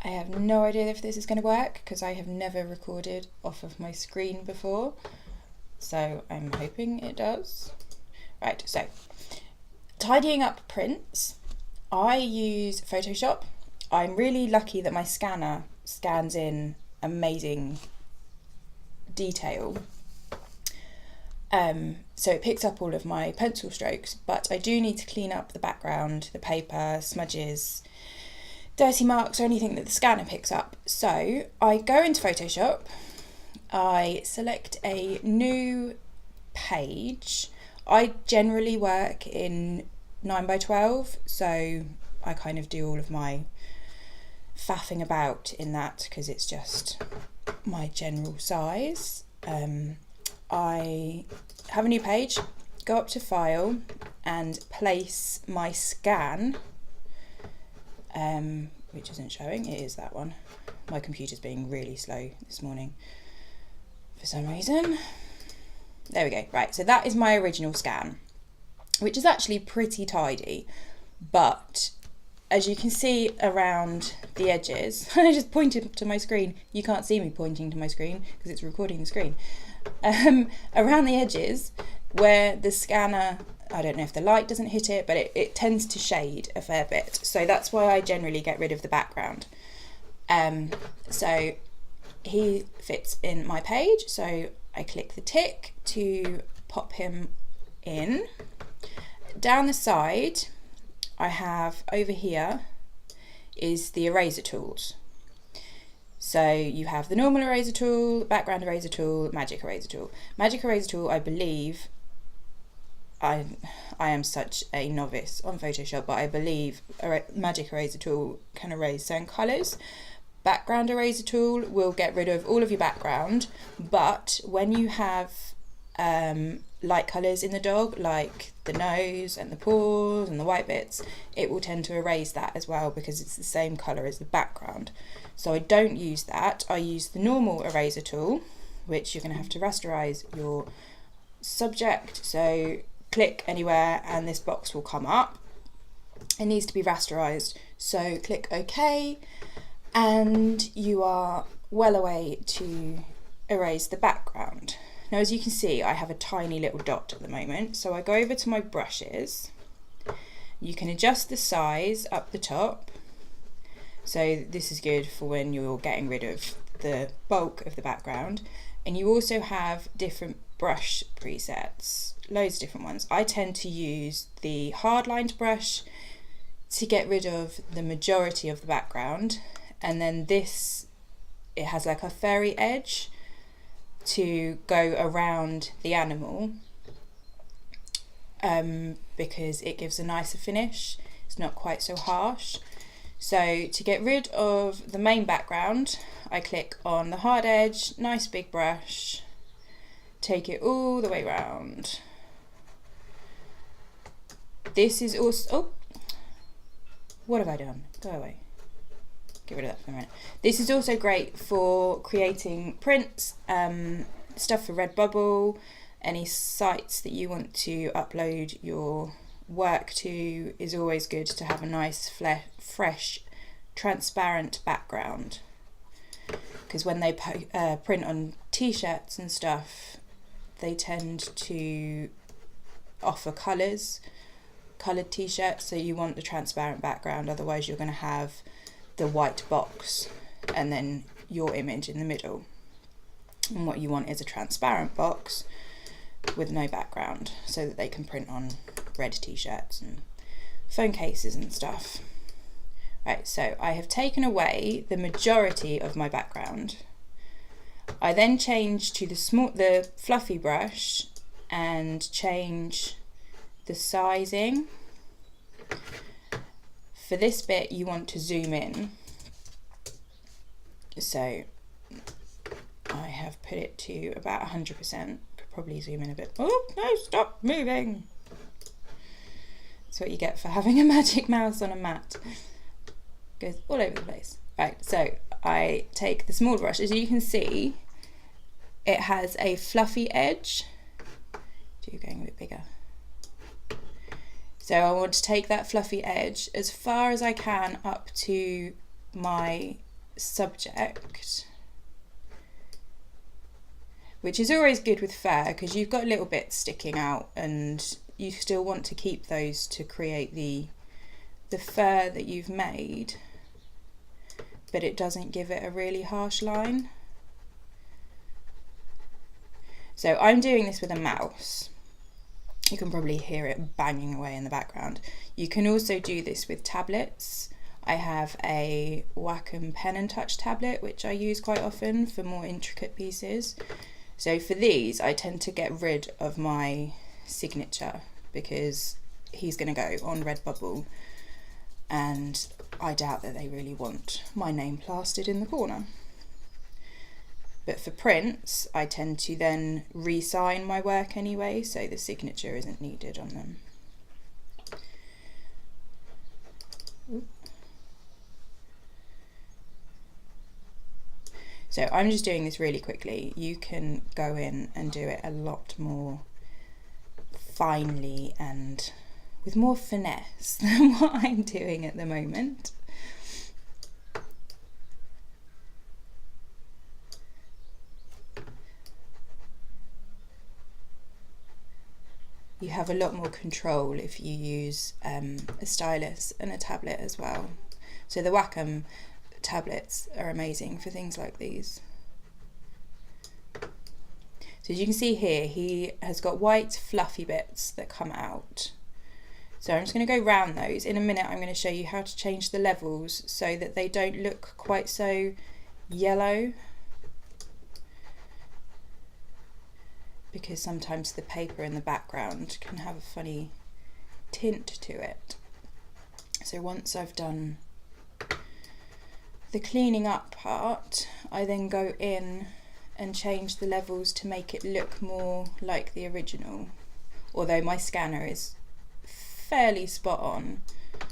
I have no idea if this is going to work because I have never recorded off of my screen before, so I'm hoping it does. Right, so tidying up prints, I use Photoshop. I'm really lucky that my scanner scans in amazing detail. So it picks up all of my pencil strokes, but I do need to clean up the background, the paper, smudges, dirty marks or anything that the scanner picks up. So I go into Photoshop, I select a new page. I generally work in 9x12, so I kind of do all of my faffing about in that because it's just my general size. I have a new page, go up to File and place my scan, which isn't showing, it is that one. My computer's being really slow this morning for some reason. There we go. Right, so that is my original scan, which is actually pretty tidy, but as you can see around the edges, I just pointed to my screen. You can't see me pointing to my screen because it's recording the screen. Around the edges where the scanner, I don't know if the light doesn't hit it, but it tends to shade a fair bit. So that's why I generally get rid of the background. So he fits in my page. So I click the tick to pop him in. Down the side, I have over here is the eraser tools. So you have the normal eraser tool, background eraser tool, magic eraser tool. Magic eraser tool, I believe, I am such a novice on Photoshop, but I believe magic eraser tool can erase certain colours. Background eraser tool will get rid of all of your background, but when you have light colours in the dog, like the nose and the paws and the white bits, it will tend to erase that as well because it's the same colour as the background. So I don't use that. I use the normal eraser tool, which you're going to have to rasterise your subject. So click anywhere and this box will come up. It needs to be rasterised. So click OK and you are well away to erase the background. Now, as you can see, I have a tiny little dot at the moment. So I go over to my brushes. You can adjust the size up the top. So this is good for when you're getting rid of the bulk of the background. And you also have different brush presets, loads of different ones. I tend to use the hard lined brush to get rid of the majority of the background. And then this, it has like a fairy edge to go around the animal because it gives a nicer finish. It's not quite so harsh. So to get rid of the main background, I click on the hard edge, nice big brush, take it all the way around. This is also, oh, what have I done? Go away. Get rid of that for a minute. This is also great for creating prints, stuff for Redbubble, any sites that you want to upload your work to is always good to have a nice fresh transparent background, because when they print on t-shirts and stuff, they tend to offer coloured t-shirts, so you want the transparent background, otherwise you're going to have the white box and then your image in the middle. And what you want is a transparent box with no background so that they can print on red t-shirts and phone cases and stuff. Right, so I have taken away the majority of my background. I then change to the fluffy brush and change the sizing. For this bit you want to zoom in, so I have put it to about 100%. Could probably zoom in a bit. Oh no, stop moving. That's what you get for having a magic mouse on a mat. Goes all over the place. Right, so I take the small brush. As you can see, it has a fluffy edge. You're going a bit bigger. So I want to take that fluffy edge as far as I can up to my subject, which is always good with fur because you've got little bits sticking out and you still want to keep those to create the fur that you've made, but it doesn't give it a really harsh line. So I'm doing this with a mouse. You can probably hear it banging away in the background. You can also do this with tablets. I have a Wacom Pen and Touch tablet, which I use quite often for more intricate pieces. So for these, I tend to get rid of my signature because he's going to go on Redbubble, and I doubt that they really want my name plastered in the corner. But for prints, I tend to then re-sign my work anyway, so the signature isn't needed on them. So I'm just doing this really quickly. You can go in and do it a lot more finely and with more finesse than what I'm doing at the moment. You have a lot more control if you use a stylus and a tablet as well. So the Wacom tablets are amazing for things like these. So as you can see here, he has got white fluffy bits that come out. So I'm just going to go round those. In a minute I'm going to show you how to change the levels so that they don't look quite so yellow, because sometimes the paper in the background can have a funny tint to it. So once I've done the cleaning up part, I then go in and change the levels to make it look more like the original, although my scanner is fairly spot on. I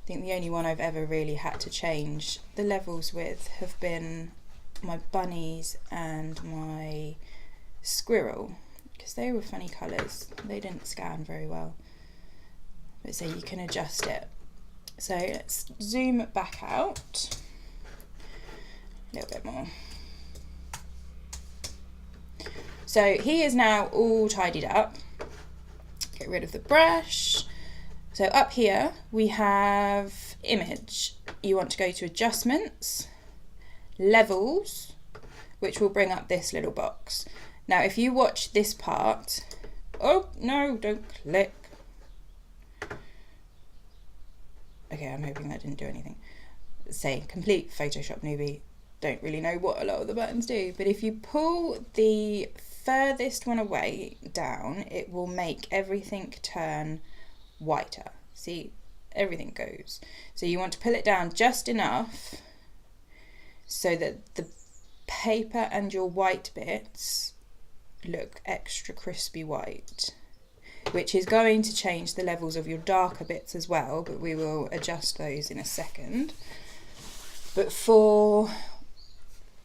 think the only one I've ever really had to change the levels with have been my bunnies and my squirrel, because they were funny colours. They didn't scan very well. But so you can adjust it. So let's zoom back out a little bit more. So he is now all tidied up. Get rid of the brush. So up here we have image. You want to go to adjustments, levels, which will bring up this little box. Now if you watch this part, oh no, don't click. Okay, I'm hoping that didn't do anything. Say, complete Photoshop newbie, don't really know what a lot of the buttons do, but if you pull the furthest one away down, it will make everything turn whiter. See, everything goes. So you want to pull it down just enough so that the paper and your white bits look extra crispy white, which is going to change the levels of your darker bits as well, but we will adjust those in a second. But for,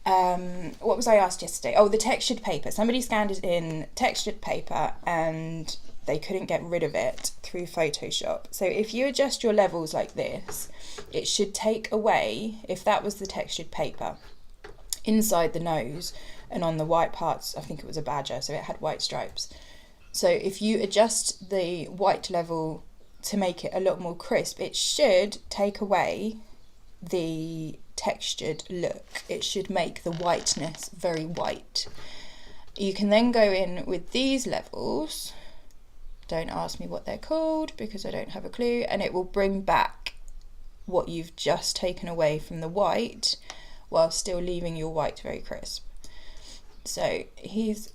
what was I asked yesterday? Oh, the textured paper. Somebody scanned it in textured paper and they couldn't get rid of it through Photoshop. So if you adjust your levels like this, it should take away, if that was the textured paper, inside the nose and on the white parts, I think it was a badger, so it had white stripes. So if you adjust the white level to make it a lot more crisp, it should take away the textured look. It should make the whiteness very white. You can then go in with these levels. Don't ask me what they're called because I don't have a clue, and it will bring back what you've just taken away from the white while still leaving your white very crisp. So he's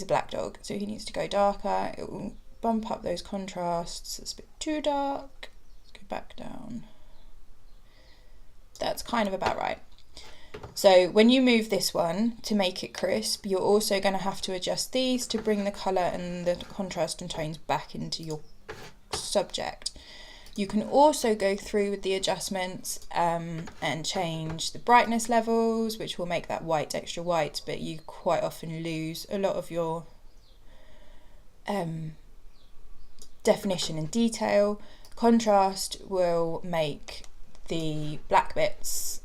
a black dog, so he needs to go darker. It will bump up those contrasts. It's a bit too dark. Let's go back down. That's kind of about right. So when you move this one to make it crisp, you're also going to have to adjust these to bring the colour and the contrast and tones back into your subject. You can also go through with the adjustments and change the brightness levels, which will make that white extra white, but you quite often lose a lot of your definition and detail. Contrast will make the black bits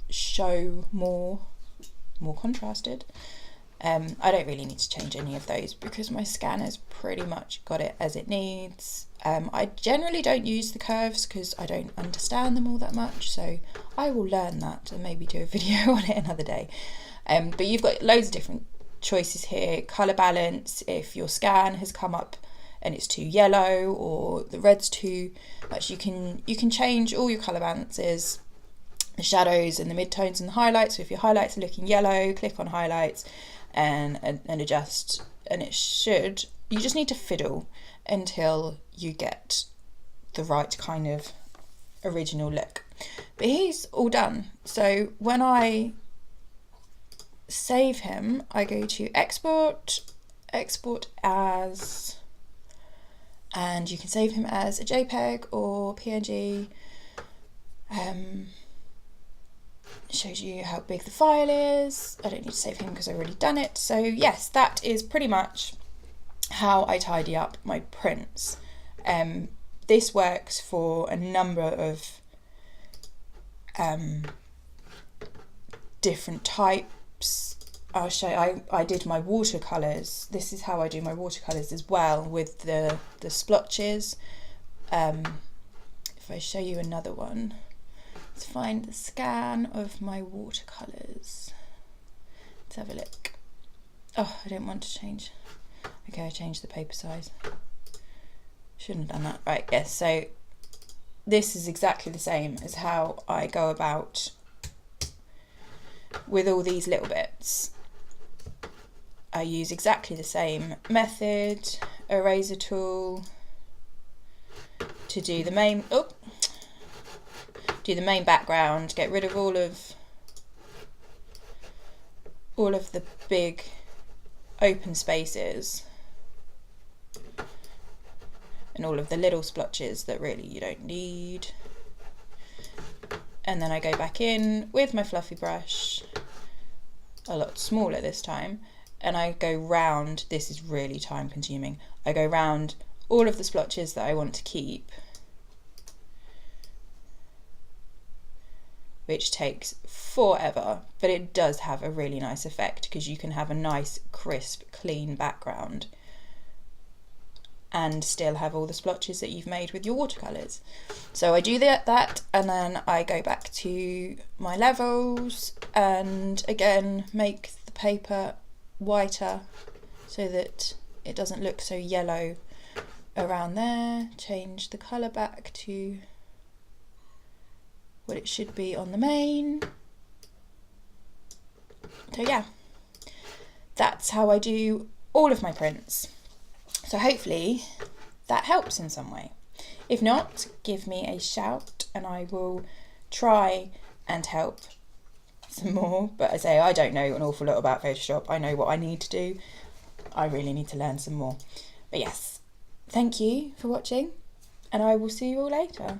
show more contrasted. I don't really need to change any of those because my scanner's pretty much got it as it needs. I generally don't use the curves because I don't understand them all that much, so I will learn that and maybe do a video on it another day. But you've got loads of different choices here. Colour balance, if your scan has come up and it's too yellow or the red's too much, you can change all your colour balances, the shadows and the midtones and the highlights. So if your highlights are looking yellow, click on highlights and adjust, and you just need to fiddle until you get the right kind of original look. But he's all done. So when I save him, I go to export as, and you can save him as a JPEG or PNG. Shows you how big the file is. I don't need to save him because I've already done it. So yes, that is pretty much how I tidy up my prints. This works for a number of different types. I'll show you, I did my watercolours. This is how I do my watercolours as well with the splotches. If I show you another one, let's find the scan of my watercolours. Let's have a look. Oh, I don't want to change. Okay, I changed the paper size. Shouldn't have done that. Right, yes, so this is exactly the same as how I go about with all these little bits. I use exactly the same method, eraser tool, to do the main background, get rid of all of the big open spaces and all of the little splotches that really you don't need. And then I go back in with my fluffy brush, a lot smaller this time, and I go round. This is really time consuming. I go round all of the splotches that I want to keep, which takes forever, but it does have a really nice effect because you can have a nice, crisp, clean background and still have all the splotches that you've made with your watercolours. So I do that and then I go back to my levels and again make the paper whiter so that it doesn't look so yellow around there. Change the colour back to what it should be on the main. So yeah, that's how I do all of my prints. So hopefully that helps in some way. If not, give me a shout and I will try and help some more. But I say I don't know an awful lot about Photoshop. I know what I need to do. I really need to learn some more. But yes, thank you for watching and I will see you all later.